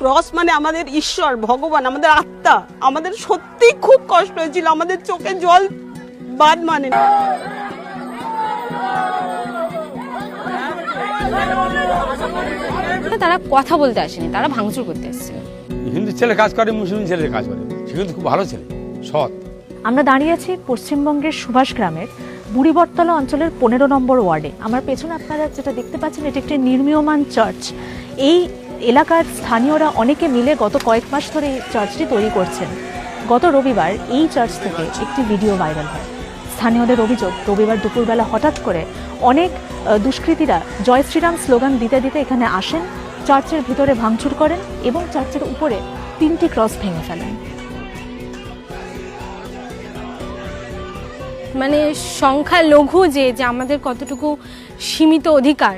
Cross মানে আমাদের ঈশ্বর, ভগবান, আমাদের আত্মা। আমাদের সত্যি খুব কষ্ট হয়েছিল, আমাদের চোখে জল বাদ মানে না। তারা কথা বলতে আসেনি, তারা ভাঙচুর করতে এসেছিল। হিন্দু ছেলে কাজ করে, মুসলিম ছেলে কাজ করে, সে কিন্তু খুব ভালো ছেলে, সৎ। আমরা দাঁড়িয়ে আছি পশ্চিমবঙ্গের সুভাষ গ্রামের বুড়িবটতলা অঞ্চলের 15 নম্বর ওয়ার্ডে। আমার পেছনে আপনারা যেটা দেখতে পাচ্ছেন, এটি একটি নির্মীয়মান চার্চ। এই এলাকার স্থানীয়রা অনেকে মিলে গত কয়েক মাস ধরে এই চার্চটি তৈরি করছেন। গত রবিবার এই চার্চ থেকে একটি ভিডিও ভাইরাল হয়। স্থানীয়দের অভিযোগ, রবিবার দুপুরবেলা হঠাৎ করে অনেক দুষ্কৃতীরা জয় শ্রীরাম স্লোগান দিতে দিতে এখানে আসেন, চার্চের ভিতরে ভাঙচুর করেন এবং চার্চের উপরে 3টি ক্রস ভেঙে ফেলেন। মানে সংখ্যালঘু যে আমাদের কতটুকু সীমিত অধিকার,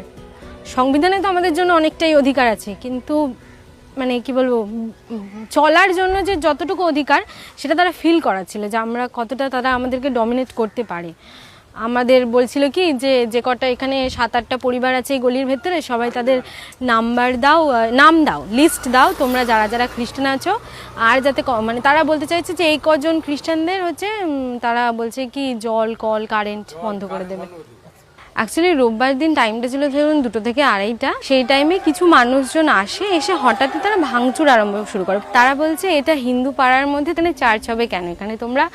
সংবিধানে তো আমাদের জন্য অনেকটাই অধিকার আছে, কিন্তু মানে কি বলবো, চলার জন্য যে যতটুকু অধিকার সেটা তারা ফিল করাচ্ছিল, যে আমরা কতটা তারা আমাদেরকে ডমিনেট করতে পারে। আমাদের বলছিল কি যে কটা এখানে 7-8টা পরিবার আছে এই গলির ভেতরে, সবাই তাদের নাম দাও, লিস্ট দাও তোমরা যারা যারা খ্রিস্টান আছো। আর যাতে মানে তারা বলতে চাইছে যে এই কজন খ্রিস্টানদের হচ্ছে তারা বলছে কি জল, কল, কারেন্ট বন্ধ করে দেবে। অ্যাকচুয়ালি রোববার দিন টাইমটা ছিল ধরুন 2টো থেকে 2:30টা। সেই টাইমে কিছু মানুষজন এসে হঠাৎই তারা ভাঙচুর আরম্ভ শুরু করে। তারা বলছে এটা হিন্দু পাড়ার মধ্যে এখানে চার্চ হবে কেন, এখানে তোমরা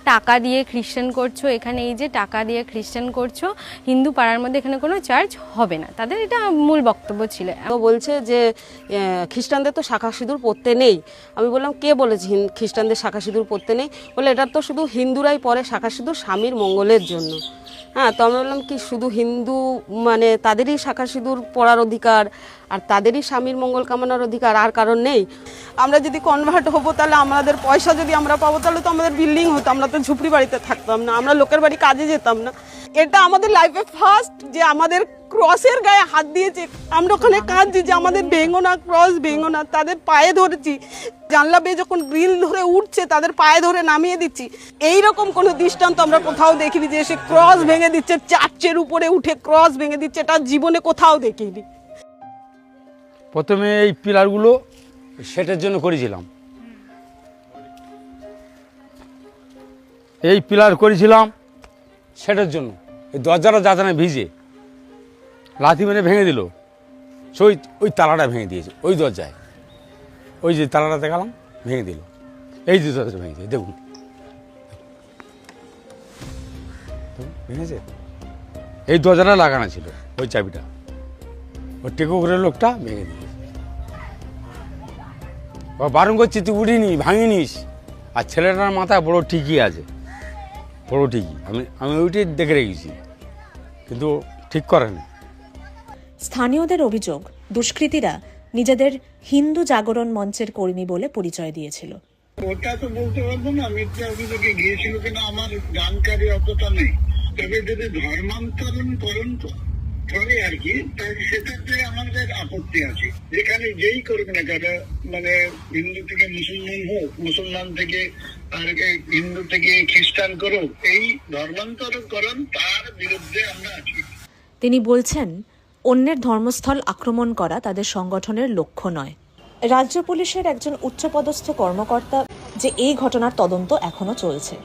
টাকা দিয়ে খ্রিস্টান করছো, এখানে এই যে টাকা দিয়ে খ্রিস্টান করছো, হিন্দু পাড়ার মধ্যে এখানে কোনো চার্চ হবে না, তাদের এটা মূল বক্তব্য ছিল। বলছে যে খ্রিস্টানদের তো শাখা সিঁদুর পরতে নেই। আমি বললাম কে বলেছে খ্রিস্টানদের শাখা সিঁদুর পরতে নেই? বলে এটা তো শুধু হিন্দুরাই পরে শাখা সিঁদুর স্বামীর মঙ্গলের জন্য। হ্যাঁ, তো আমি বললাম কি শুধু হিন্দু মানে তাদেরই শাখা সিঁদুর পরার অধিকার আর তাদেরই স্বামীর মঙ্গল কামনার অধিকার, আর কারণ নেই? আমরা যদি কনভার্ট হবো তাহলে আমাদের পয়সা যদি আমরা পাবো তাহলে তো আমাদের বিল্ডিং হতো, আমরা তো ঝুপড়ি বাড়িতে থাকতাম না, আমরা লোকের বাড়ি কাজে যেতাম না। এটা আমাদের লাইফে ফার্স্ট যে আমাদের ক্রসের গায়ে হাত দিয়েছে। আমরা ওখানে কাঁদছি যে আমাদের ভেঙো না, ক্রস ভেঙো না। তাদের পায়ে ধরেছি, জানলা বেয়ে যখন গ্রিল ধরে উঠছে তাদের পায়ে ধরে নামিয়ে দিচ্ছি। এইরকম কোনো দৃষ্টান্ত আমরা কোথাও দেখিনি যে সে ক্রস ভেঙে দিচ্ছে, চার্চের উপরে উঠে ক্রস ভেঙে দিচ্ছে, এটা জীবনে কোথাও দেখিনি। প্রথমে এই পিলারগুলো সেটের জন্য করেছিলাম, এই পিলার করেছিলাম সেটের জন্য। এই দরজাটা যাতে না ভিজে, লাথি মেরে ভেঙে দিল, ওই তালাটা ভেঙে দিয়েছে, ওই দরজায় ওই যে তালাটা দেখালাম ভেঙে দিল, এই যে দরজাটা ভেঙেছে দেখুন, ভেঙেছে। এই দরজাটা লাগানো ছিল, ওই চাবিটা ওই টেকো করে লোকটা ভেঙে দিয়েছে। বারণ করছি তুই উঠিনি, ভাঙিনিস। আর ছেলেটার মাথায় বড় ঠিকই আছে, বড় ঠিকই, আমি ওইটি দেখে রেখেছি, কিন্তু ঠিক করেনি। স্থানীয়দের অভিযোগ, দুষ্কৃতীরা নিজেদের হিন্দু জাগরণ মঞ্চের কর্মী বলে পরিচয় দিয়েছিল। ওটা তো বলতে পারবো না, মিথ্যা অভিযোগে গিয়েছিল কিনা আমার জানকারি অতটা নেই। তবে যদি ধর্মান্তরণ করে আর কি, তাহলে সেটাতে আমাদের আপত্তি আছে। যেখানে যেই করুক না কেন, মানে হিন্দু থেকে মুসলমান হোক, মুসলমান থেকে আর হিন্দু থেকে খ্রিস্টান করুক, এই ধর্মান্তরকরণ তার বিরুদ্ধে আমরা আছি। তিনি বলছেন, অন্যের ধর্মস্থল আক্রমণ করা তাদের সংগঠনের লক্ষ্য নয়। রাজ্য পুলিশের একজন উচ্চপদস্থ কর্মকর্তা যে এই ঘটনার তদন্ত এখনো চলছে।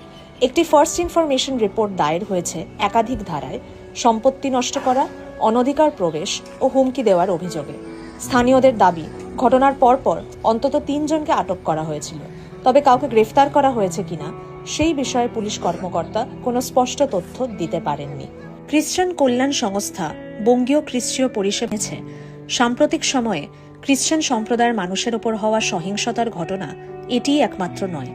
একটি ফার্স্ট ইনফরমেশন রিপোর্ট দায়ের হয়েছে একাধিক ধারায় সম্পত্তি নষ্ট করা, অনধিকার প্রবেশ ও হুমকি দেওয়ার অভিযোগে। স্থানীয়দের দাবি, ঘটনার পরপর অন্তত 3 জনকে আটক করা হয়েছিল, তবে কাউকে গ্রেফতার করা হয়েছে কিনা সেই বিষয়ে পুলিশ কর্মকর্তা কোনো স্পষ্ট তথ্য দিতে পারেননি। খ্রিস্টান কল্যাণ সংস্থা বঙ্গীয় খ্রিস্টীয় পরিষেবাছে সাম্প্রতিক সময়ে খ্রিস্টান সম্প্রদায়ের মানুষের ওপর হওয়া সহিংসতার ঘটনা এটিই একমাত্র নয়।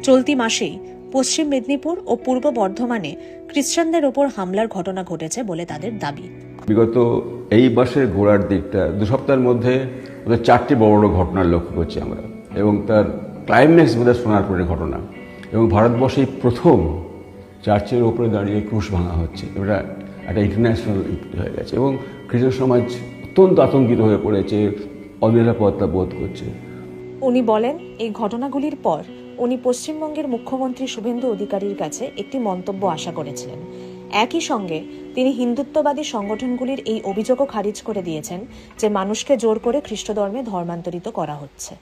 চলতি মাসেই পশ্চিম মেদিনীপুর ও পূর্ব বর্ধমানে খ্রিস্টানদের ওপর হামলার ঘটনা ঘটেছে বলে তাদের দাবি। বিগত এই মাসের গোড়ার দিকটা 2 সপ্তাহের মধ্যে 4টি বড় বড় ঘটনার লক্ষ্য করছি আমরা, এবং তার ক্লাইম্যাক্স বোধহয় সোনারপুরের ঘটনা। এবং ভারতবর্ষেই প্রথম চার্চের ওপরে দাঁড়িয়ে ক্রুশ ভাঙা হচ্ছে, এটা একটা ইন্টারন্যাশনাল হয়ে গেছে এবং খ্রিস্টান সমাজ অত্যন্ত আতঙ্কিত হয়ে পড়েছে, অনিরাপত্তা বোধ করছে। উনি বলেন, এই ঘটনাগুলির পর উনি পশ্চিমবঙ্গের মুখ্যমন্ত্রী শুভেন্দু অধিকারীর কাছে একটি মন্তব্য আশা করেছিলেন। একই সঙ্গে তিনি হিন্দুত্ববাদী সংগঠনগুলির এই অভিযোগও খারিজ করে দিয়েছেন যে মানুষকে জোর করে খ্রিস্ট ধর্মে ধর্মান্তরিত করা হচ্ছে।